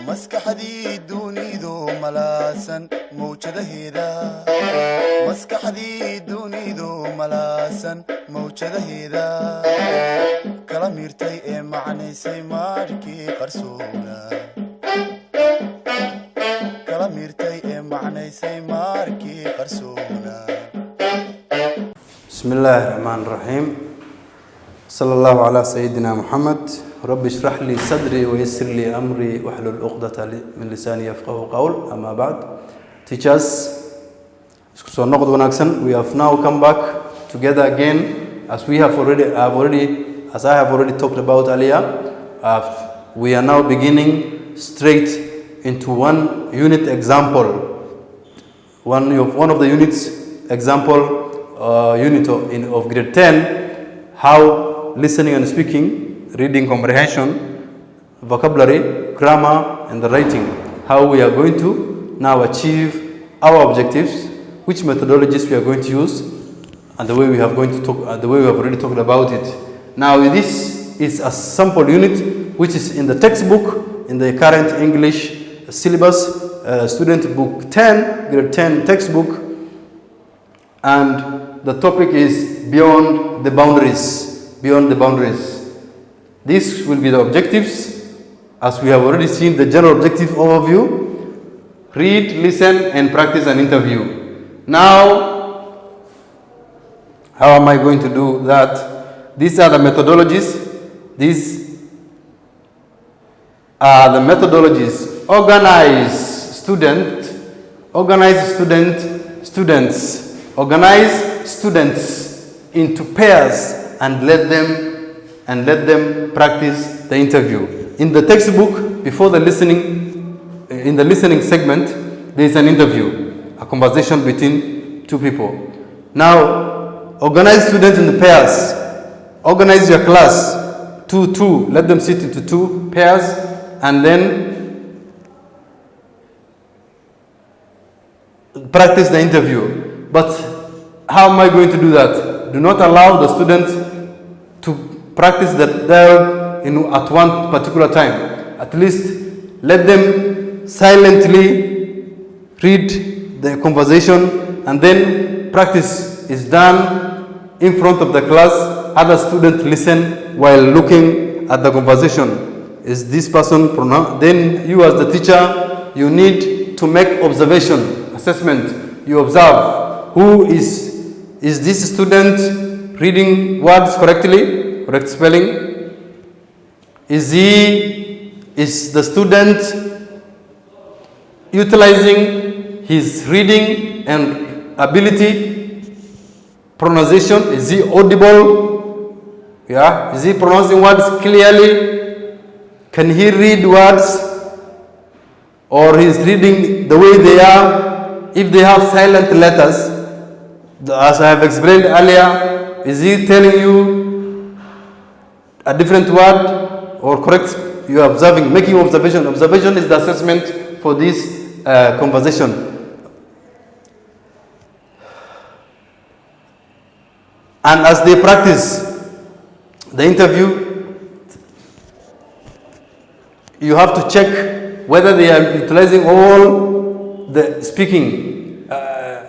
maskaxdii dunidu malaasan mawjadaheeda kala miirtay ee macnaysay maarkii qarsoona بسم الله الرحمن الرحيم صلى الله على سيدنا محمد رب اشرح لي صدري ويسر لي أمري واحلل عقدة من لساني يفقهوا قول أما بعد teachers so نقد وناكسن we have now come back together again as I have already talked about earlier. We are now beginning straight into one unit example, one of the units example unit of grade 10, how listening and speaking, reading comprehension, vocabulary, grammar, and the writing, how we are going to now achieve our objectives, which methodologies we are going to use, and the way we have already talked about it. Now this is a sample unit which is in the textbook, in the current English syllabus, student book 10, grade 10 textbook, and the topic is beyond the boundaries. This will be the objectives, as we have already seen the general objective overview: read, listen, and practice an interview. Now, how am I going to do that? These are the methodologies. Organize students into pairs and let them practice the interview. In the textbook, before the in the listening segment, there is an interview, a conversation between two people. Now, organize students in the pairs. Organize your class two. Let them sit into two pairs, and then practice the interview. But how am I going to do that? Do not allow the students to practice the dialogue at one particular time. At least let them silently read the conversation, and then practice is done in front of the class. Other students listen while looking at the conversation. Is this person pronounced? Then you as the teacher, you need to make assessment. You observe who is this student reading words correctly, correct spelling? Is the student utilizing his reading and ability? Pronunciation, is he audible? Yeah, is he pronouncing words clearly? Can he read words? Or is reading the way they are? If they have silent letters, as I have explained earlier, is he telling you a different word or correct? You are observing, making observation. Observation is the assessment for this conversation. And as they practice the interview, you have to check whether they are utilizing all the speaking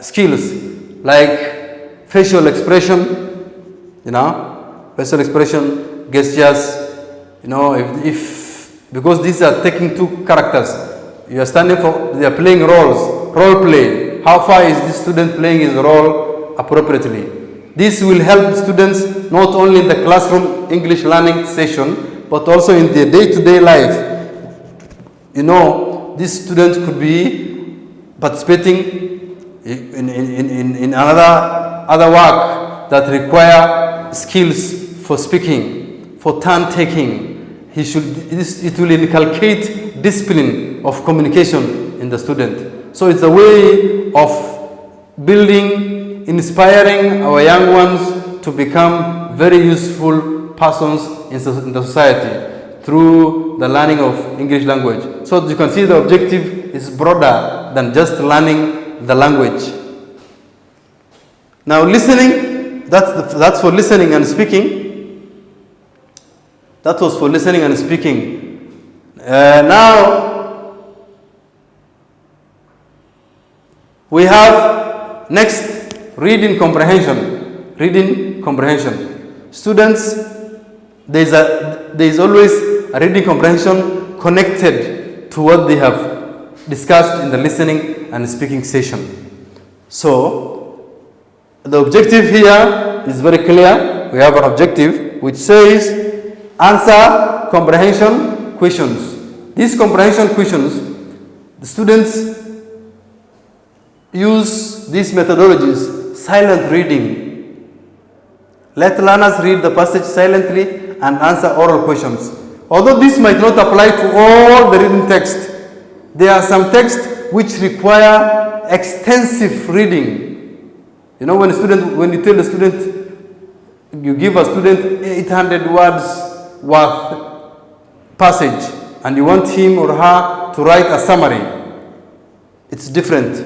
skills, like facial expression, facial expression, gestures, if because these are taking two characters, you are standing for, they are playing roles, role play. How far is this student playing his role appropriately? This will help students not only in the classroom English learning session, but also in their day-to-day life. This student could be participating in other work that require skills for speaking, for turn taking. It will inculcate discipline of communication in the student. So it's a way of building, inspiring our young ones to become very useful persons in the society through the learning of English language. So you can see the objective is broader than just learning the language. Now listening, that's for listening and speaking. That was for listening and speaking. Now we have next reading comprehension. Reading comprehension. Students, there is always a reading comprehension connected to what they have discussed in the listening and speaking session. So the objective here is very clear. We have an objective which says answer comprehension questions. These comprehension questions, the students use these methodologies: silent reading. Let learners read the passage silently and answer oral questions. Although this might not apply to all the reading text, there are some texts which require extensive reading. You know, when you tell a student, you give a student 800 words worth passage, and you want him or her to write a summary, it's different.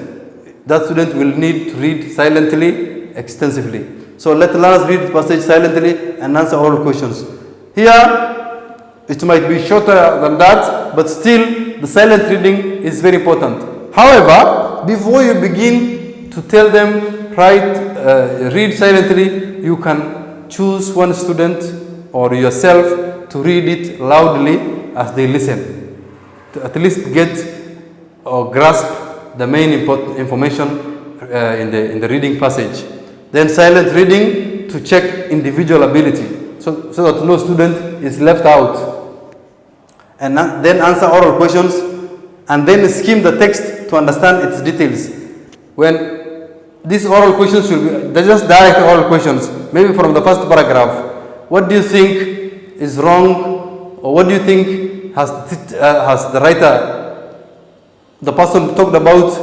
That student will need to read silently, extensively. So let learners read the passage silently and answer all questions. Here, it might be shorter than that, but still the silent reading is very important. However, before you begin to tell them read silently, you can choose one student or yourself to read it loudly as they listen, to at least get or grasp the main information in the reading passage. Then silent reading to check individual ability, so that no student is left out. And then answer oral questions, and then skim the text to understand its details. When these oral questions should be, they're just direct oral questions, maybe from the first paragraph. What do you think is wrong, or what do you think has the writer, the person talked about,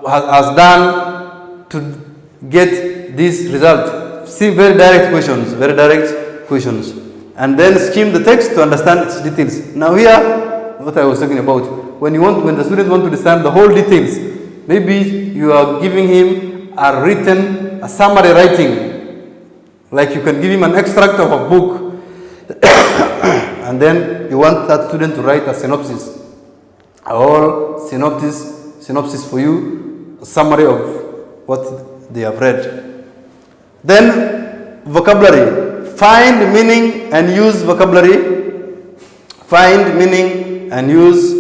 has done to get this result? See, very direct questions, and then skim the text to understand its details. Now here, what I was talking about, when the student wants to understand the whole details, maybe you are giving him a summary writing, like you can give him an extract of a book, and then you want that student to write a synopsis, a whole synopsis for you, a summary of what they have read. Then vocabulary. Find meaning and use vocabulary. Find meaning and use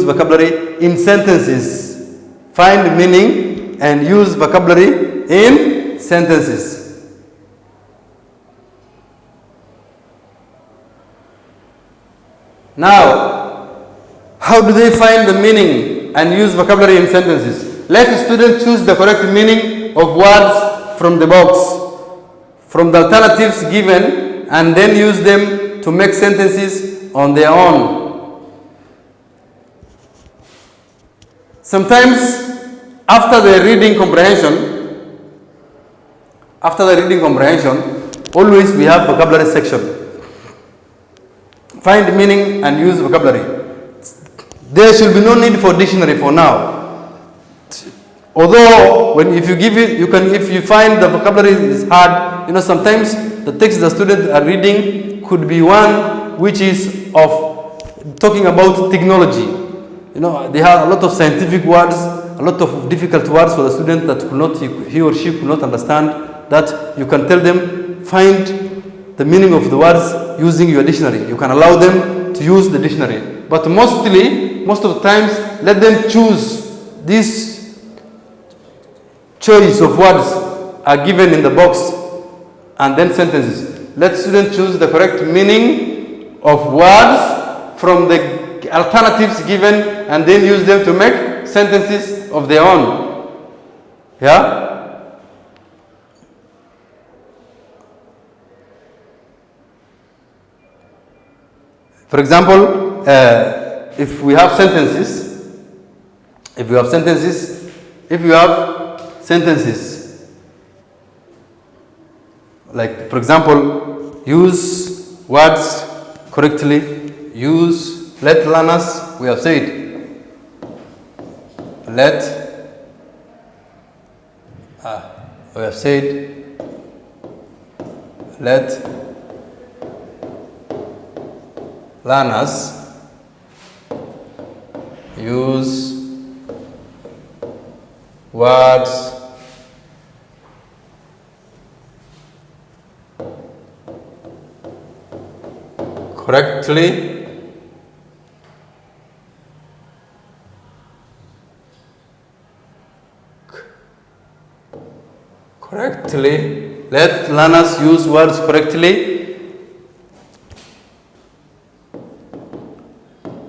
vocabulary in sentences. Find meaning and use vocabulary in sentences. Now, how do they find the meaning and use vocabulary in sentences? Let the student choose the correct meaning of words from the box, from the alternatives given, and then use them to make sentences on their own. Sometimes, after the reading comprehension, always we have vocabulary section. Find meaning and use vocabulary. There should be no need for dictionary for now. Although, if you find the vocabulary is hard, sometimes the text the students are reading could be one which is of talking about technology. They have a lot of scientific words, a lot of difficult words for the student that he or she could not understand, that you can tell them, find the meaning of the words using your dictionary. You can allow them to use the dictionary. But most of the times, let them choose. This choice of words are given in the box, and then sentences. Let students choose the correct meaning of words from the alternatives given, and then use them to make sentences of their own. Yeah? For example, if you have sentences, like, for example, use words correctly, let learners, we have said, let We have said, let learners use words correctly let learners use words correctly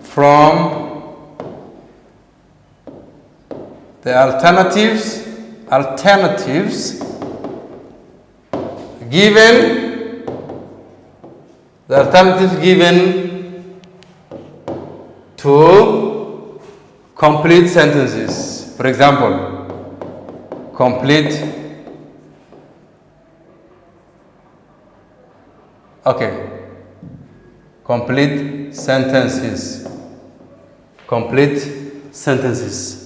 from the alternatives given to complete sentences. For example, complete sentences. Complete sentences.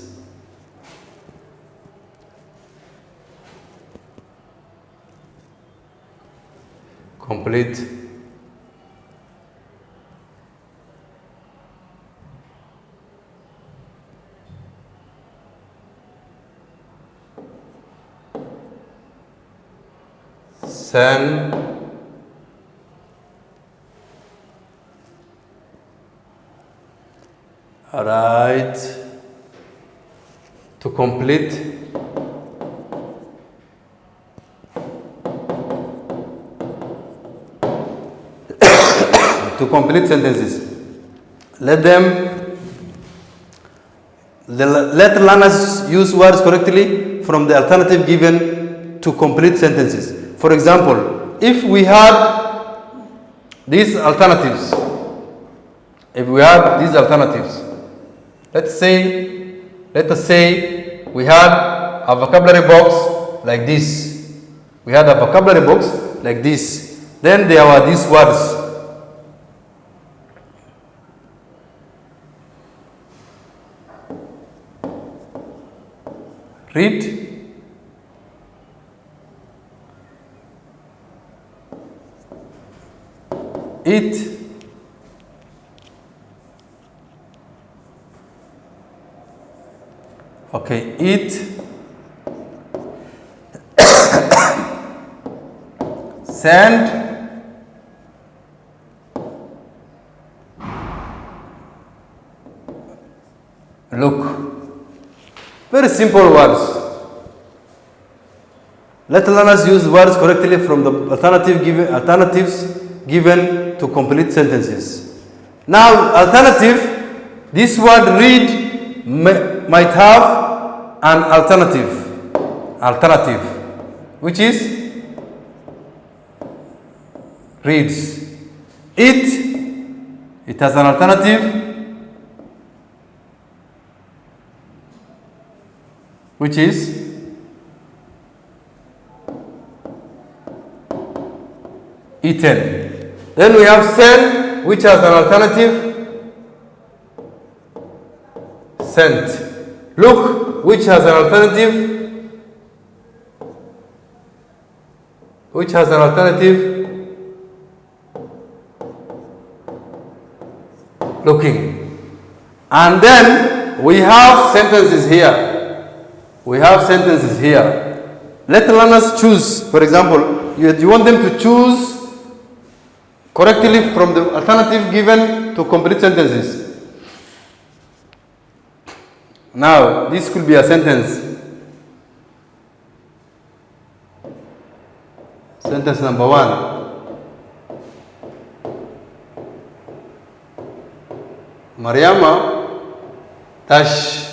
Complete right to complete sentences. Let learners use words correctly from the alternative given to complete sentences. For example, if we had these alternatives, let us say we had a vocabulary box like this. Then there were these words. Read, eat, eat, send, look. Very simple words. Let learners use words correctly from the alternatives given to complete sentences. Now, alternative, this word read might have an alternative, which is reads. It has an alternative, which is eaten. Then we have send, which has an alternative, sent. Look, which has an alternative, looking. And then we have sentences here. Let learners choose. For example, you want them to choose correctly from the alternative given to complete sentences. Now, this could be a sentence. Sentence number 1. Mariama dash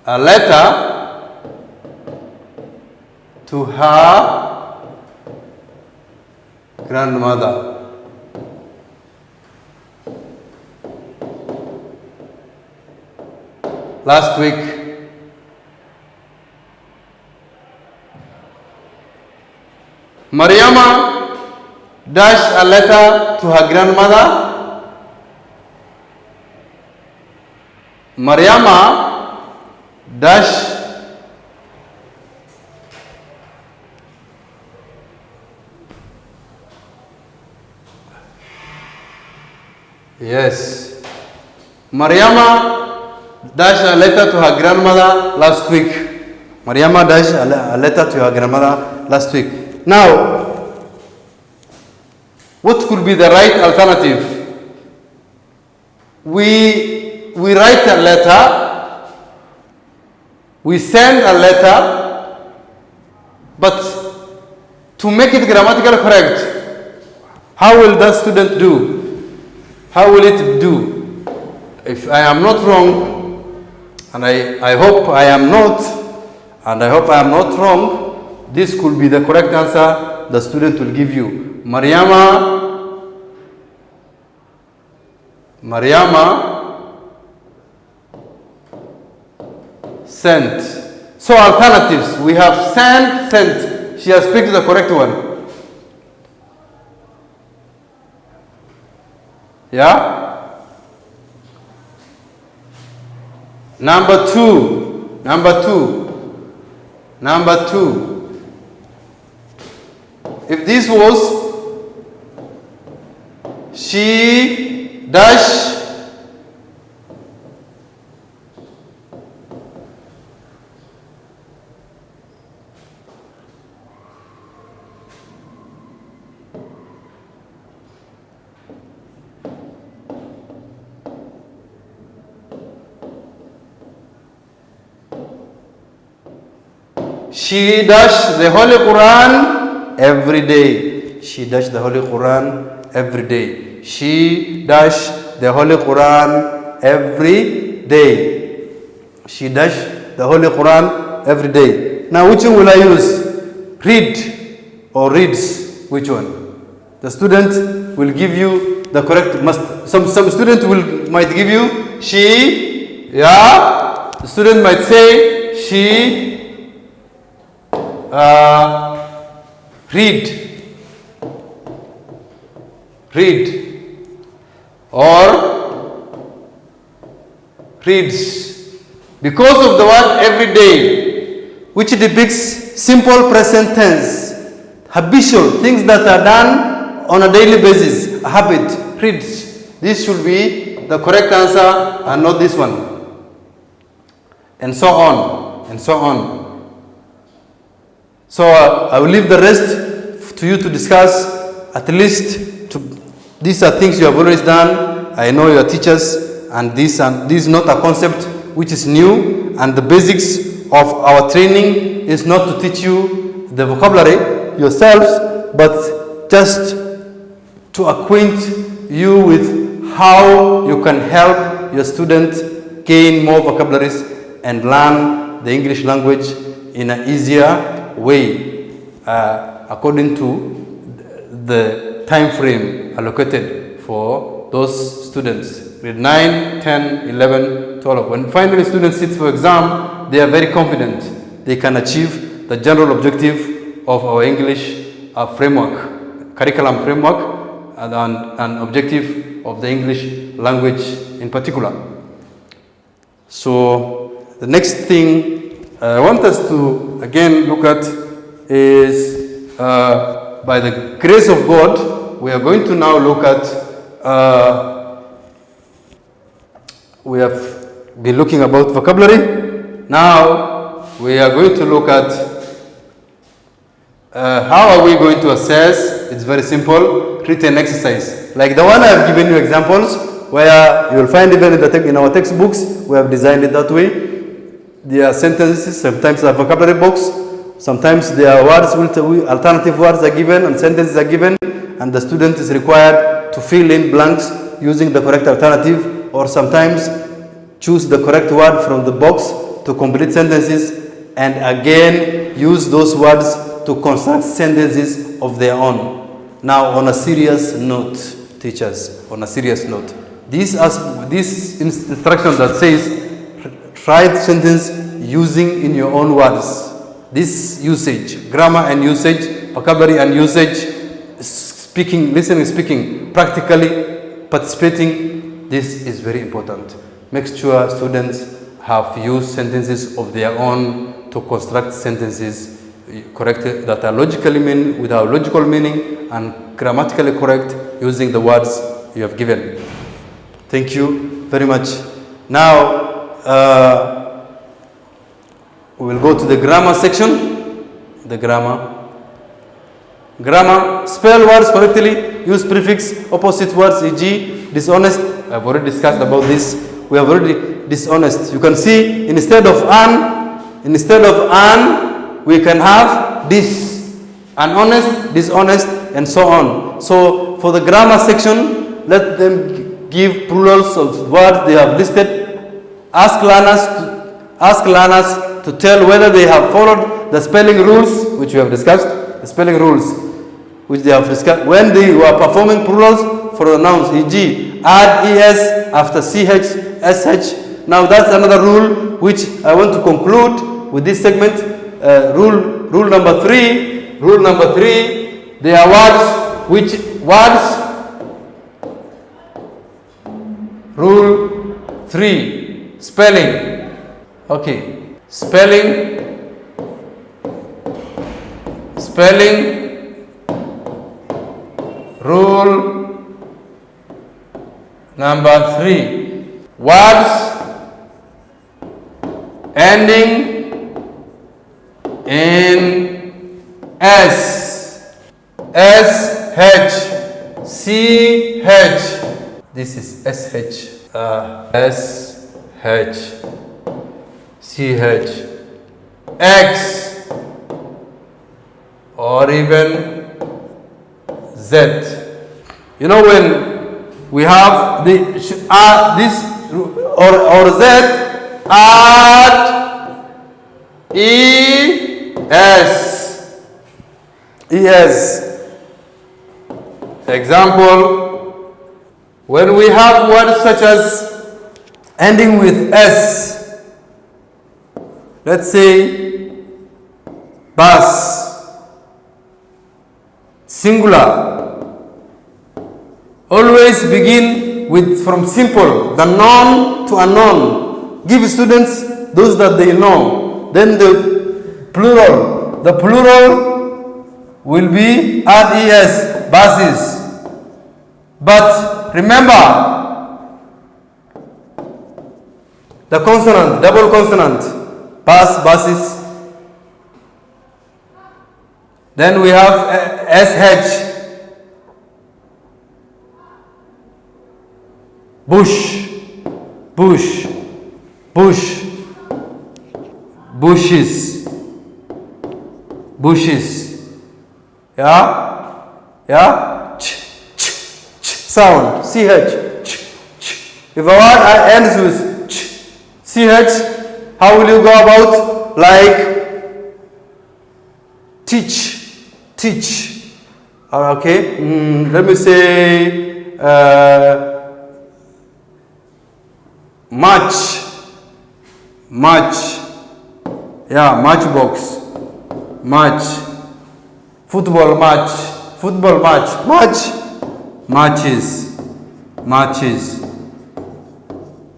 a letter to her grandmother. Last week, Mariama dash a letter to her grandmother. Mariama dash yes. Mariama dash a letter to her grandmother last week. Mariama dash a letter to her grandmother last week. Now, what could be the right alternative? We write a letter, we send a letter, but to make it grammatically correct, how will that student do? How will it do? If I am not wrong, and I hope I am not, and I hope I am not wrong, this could be the correct answer the student will give you. Mariama sent. So alternatives, we have sent. She has picked the correct one. Yeah? Number two. If this was she dash she dash the Holy Quran every day. She dash the Holy Quran every day. She dash the Holy Quran every day. She dash the Holy Quran every day. Now, which one will I use? Read or reads? Which one? The student will give you the correct. Some student might give you she. Yeah. The student might say she. Read or reads, because of the word every day, which depicts simple present tense, habitual, things that are done on a daily basis, a habit, reads. This should be the correct answer and not this one. And so on, and so on. So I will leave the rest to you to discuss. At least these are things you have always done. I know your teachers, and this is not a concept which is new. And the basics of our training is not to teach you the vocabulary yourselves, but just to acquaint you with how you can help your student gain more vocabularies and learn the English language in an easier way, according to the time frame allocated for those students. Grade 9, 10, 11, 12. When finally students sit for exam, they are very confident they can achieve the general objective of our English framework, curriculum framework, and objective of the English language in particular. So the next thing I want us to again look at is, by the grace of God, we are going to now look at, we have been looking about vocabulary. Now we are going to look at how are we going to assess. It's very simple, written exercise. Like the one I have given you examples, where you will find even in our textbooks, we have designed it that way. There are sentences, sometimes there are vocabulary books, sometimes there are words, alternative words are given and sentences are given, and the student is required to fill in blanks using the correct alternative, or sometimes choose the correct word from the box to complete sentences, and again use those words to construct sentences of their own. Now, on a serious note, teachers, on a serious note, this instruction that says write sentence using in your own words. This usage, grammar and usage, vocabulary and usage, speaking, listening, speaking, practically participating. This is very important. Make sure students have used sentences of their own to construct sentences correct that are logically mean without logical meaning and grammatically correct using the words you have given. Thank you very much. Now we will go to the grammar section. The grammar. Grammar, spell words correctly, use prefix, opposite words, e.g. dishonest. I've already discussed about this. We have already dishonest. You can see instead of an, we can have this. Unhonest, dishonest, and so on. So for the grammar section, let them give plurals of words they have listed. Ask learners to tell whether they have followed the spelling rules, which we have discussed. The spelling rules, which they have discussed when they were performing plurals for the nouns, e.g. add es after ch, sh. Now that's another rule which I want to conclude with this segment. Rule number three. There are words Rule 3. Spelling. Okay. Spelling. Rule number 3. Words ending in S, SH, CH. This is SH. SH, CH, X, or even Z. You know, when we have this or Z, add ES. Example, when we have words such as ending with S, let's say bus, singular, always begin with from simple, the noun to unknown. Give students those that they know. Then the plural will be add es, buses. But remember the consonant, double consonant, buses. Then we have sh, bush, bushes. Yeah. Sound, ch. If a word ends with ch, how will you go about? Like teach. Okay. Let me say match. Yeah, matchbox. Football match. Matches,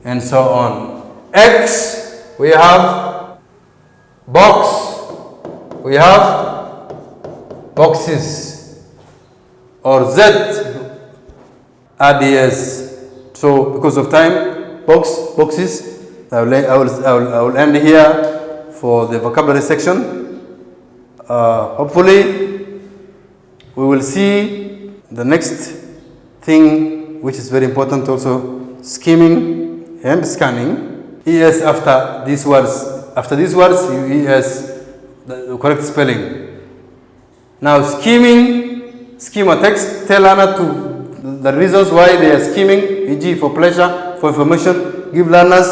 and so on. X, we have box, we have boxes, or Z, ADS. So because of time, boxes. I will end here for the vocabulary section. Hopefully, we will see the next thing, which is very important also, skimming and scanning. ES after these words. After these words, you ES, the correct spelling. Now skim a text, tell learner to the reasons why they are skimming, e.g. for pleasure, for information, give learners,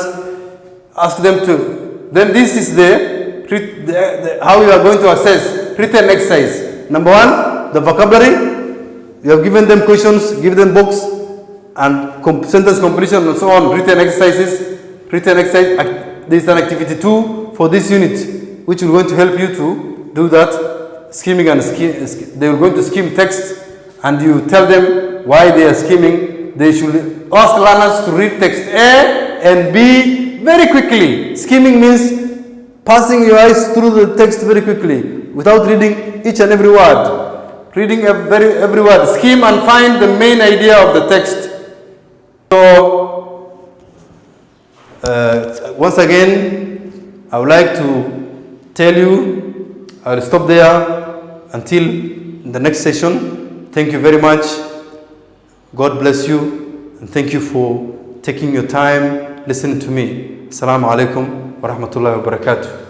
ask them to. Then this is the how you are going to assess written exercise. Number 1, the vocabulary. You have given them questions, give them books, and sentence completion and so on. Written exercises. There is an activity 2 for this unit, which is going to help you to do that skimming and they are going to skim text and you tell them why they are skimming, they should ask learners to read text A and B very quickly. Skimming means passing your eyes through the text very quickly without reading each and every word. Reading every word. Skim and find the main idea of the text. So, once again, I would like to tell you, I will stop there until the next session. Thank you very much. God bless you, and thank you for taking your time listening to me. Assalamu alaikum wa rahmatullahi wa barakatuh.